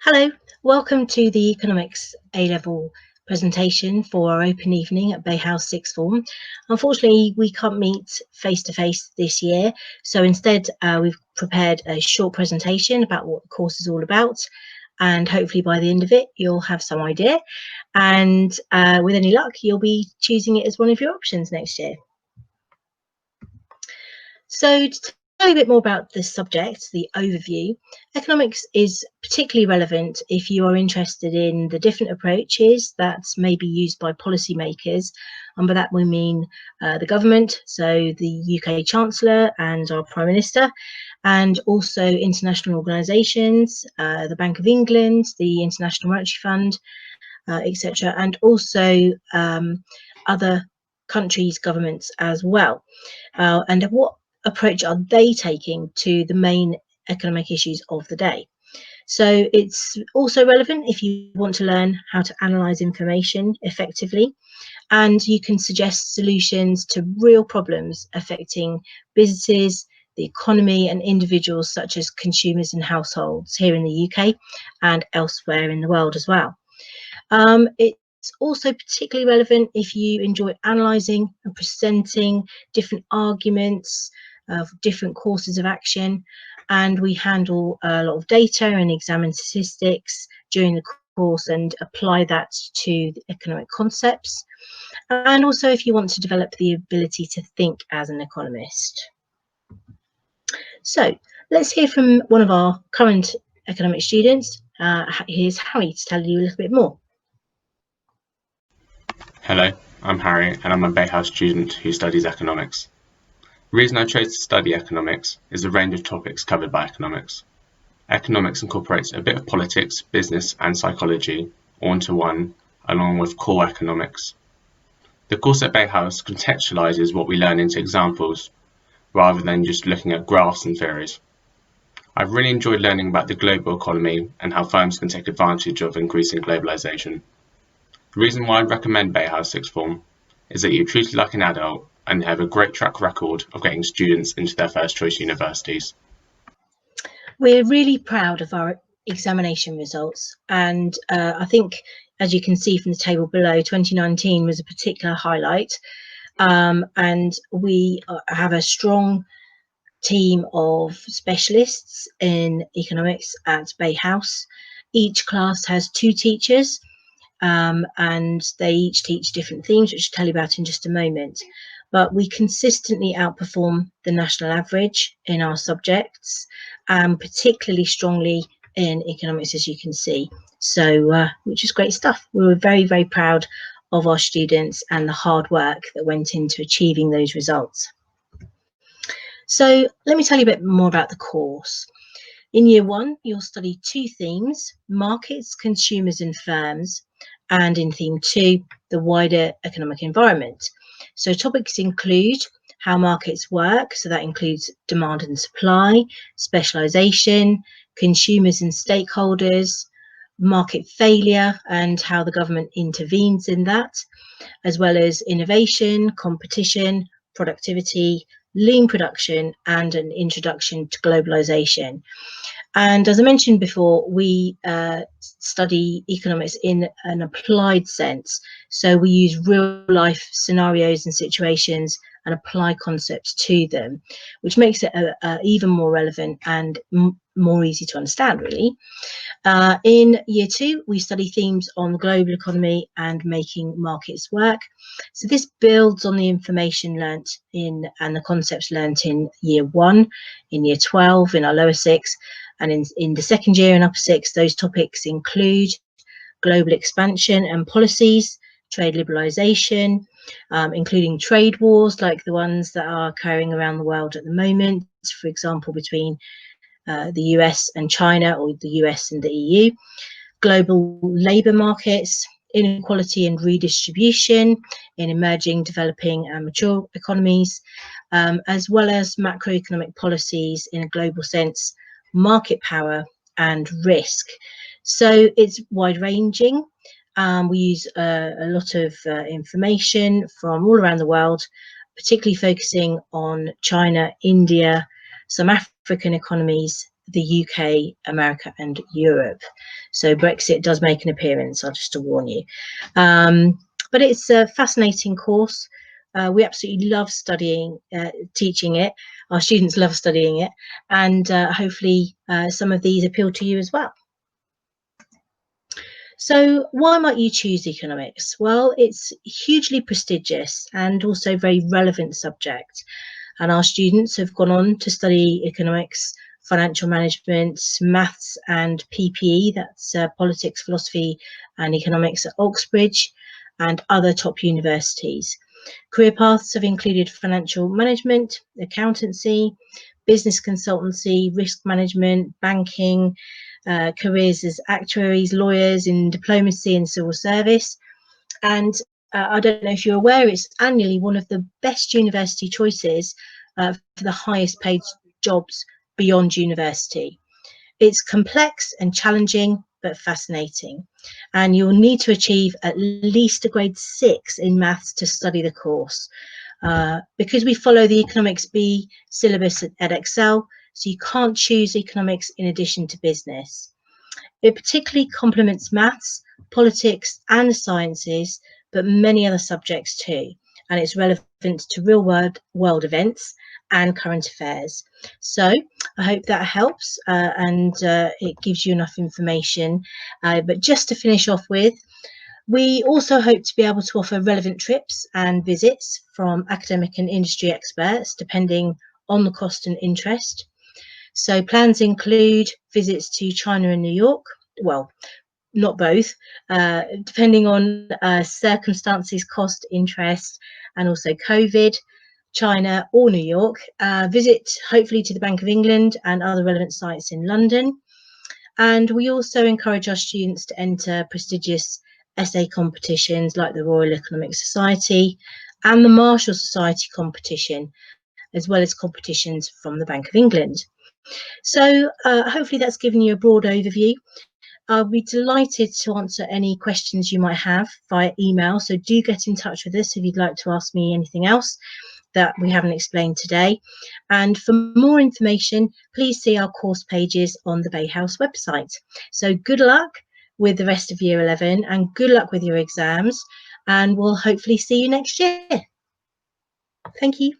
Hello, welcome to the Economics A-Level presentation for our open evening at Bay House Sixth Form. Unfortunately, we can't meet face-to-face this year, so instead we've prepared a short presentation about what the course is all about, and hopefully by the end of it you'll have some idea, and with any luck you'll be choosing it as one of your options next year. So to tell you a bit more about this subject, the overview, economics is particularly relevant if you are interested in the different approaches that may be used by policymakers, and by that we mean the government, so the UK Chancellor and our Prime Minister, and also international organisations, the Bank of England, the International Monetary Fund, etc., and also other countries' governments as well. And what approach are they taking to the main economic issues of the day? So it's also relevant if you want to learn how to analyse information effectively, and you can suggest solutions to real problems affecting businesses, the economy and individuals such as consumers and households here in the UK and elsewhere in the world as well. It's also particularly relevant if you enjoy analysing and presenting different arguments of different courses of action, and we handle a lot of data and examine statistics during the course and apply that to the economic concepts, and also if you want to develop the ability to think as an economist. So let's hear from one of our current economic students. Here's Harry to tell you a little bit more. Hello, I'm Harry and I'm a Bay House student who studies economics. The reason I chose to study economics is the range of topics covered by economics. Economics incorporates a bit of politics, business and psychology all into one, along with core economics. The course at Bay House contextualises what we learn into examples, rather than just looking at graphs and theories. I've really enjoyed learning about the global economy and how firms can take advantage of increasing globalisation. The reason why I'd recommend Bay House Sixth Form is that you're treated like an adult and have a great track record of getting students into their first choice universities. We're really proud of our examination results, and I think, as you can see from the table below, 2019 was a particular highlight, and we have a strong team of specialists in economics at Bay House. Each class has 2 teachers, and they each teach different themes, which I'll tell you about in just a moment. But we consistently outperform the national average in our subjects, and particularly strongly in economics, as you can see. So, which is great stuff. We were very, very proud of our students and the hard work that went into achieving those results. So let me tell you a bit more about the course. In year 1, you'll study 2 themes: markets, consumers and firms, and in theme 2, the wider economic environment. So topics include how markets work, so that includes demand and supply, specialisation, consumers and stakeholders, market failure and how the government intervenes in that, as well as innovation, competition, productivity, lean production, and an introduction to globalisation. And as I mentioned before, we study economics in an applied sense. So we use real life scenarios and situations and apply concepts to them, which makes it even more relevant and more easy to understand, really. In year 2, we study themes on the global economy and making markets work. So this builds on the information learnt in and the concepts learnt in year 1, in year 12, in our lower 6, and in the second year in upper 6. Those topics include global expansion and policies, trade liberalisation, including trade wars like the ones that are occurring around the world at the moment, for example, between the US and China, or the US and the EU, global labour markets, inequality and redistribution in emerging, developing and mature economies, as well as macroeconomic policies in a global sense, market power and risk. So it's wide-ranging. We use a lot of information from all around the world, particularly focusing on China, India, some African economies, the UK, America and Europe. So Brexit does make an appearance, I'll just to warn you. But it's a fascinating course. We absolutely love studying, teaching it. Our students love studying it, and hopefully some of these appeal to you as well. So why might you choose economics? Well, it's hugely prestigious and also very relevant subject. And our students have gone on to study economics, financial management, maths and PPE, that's politics, philosophy and economics at Oxbridge and other top universities. Career paths have included financial management, accountancy, business consultancy, risk management, banking, careers as actuaries, lawyers in diplomacy and civil service. And I don't know if you're aware, it's annually one of the best university choices for the highest paid jobs beyond university. It's complex and challenging, but fascinating. And you'll need to achieve at least a grade 6 in maths to study the course. Because we follow the Economics B syllabus at Edexcel, so you can't choose economics in addition to business. It particularly complements maths, politics and the sciences, but many other subjects too. And it's relevant to real world events and current affairs. So I hope that helps and it gives you enough information. But just to finish off with, we also hope to be able to offer relevant trips and visits from academic and industry experts, depending on the cost and interest. So plans include visits to China and New York. Well, not both, depending on circumstances, cost, interest, and also COVID, China or New York. Visit hopefully to the Bank of England and other relevant sites in London. And we also encourage our students to enter prestigious essay competitions like the Royal Economic Society and the Marshall Society competition, as well as competitions from the Bank of England. So hopefully that's given you a broad overview. I'll be delighted to answer any questions you might have via email. So do get in touch with us if you'd like to ask me anything else that we haven't explained today. And for more information, please see our course pages on the Bay House website. So good luck with the rest of year 11 and good luck with your exams. And we'll hopefully see you next year. Thank you.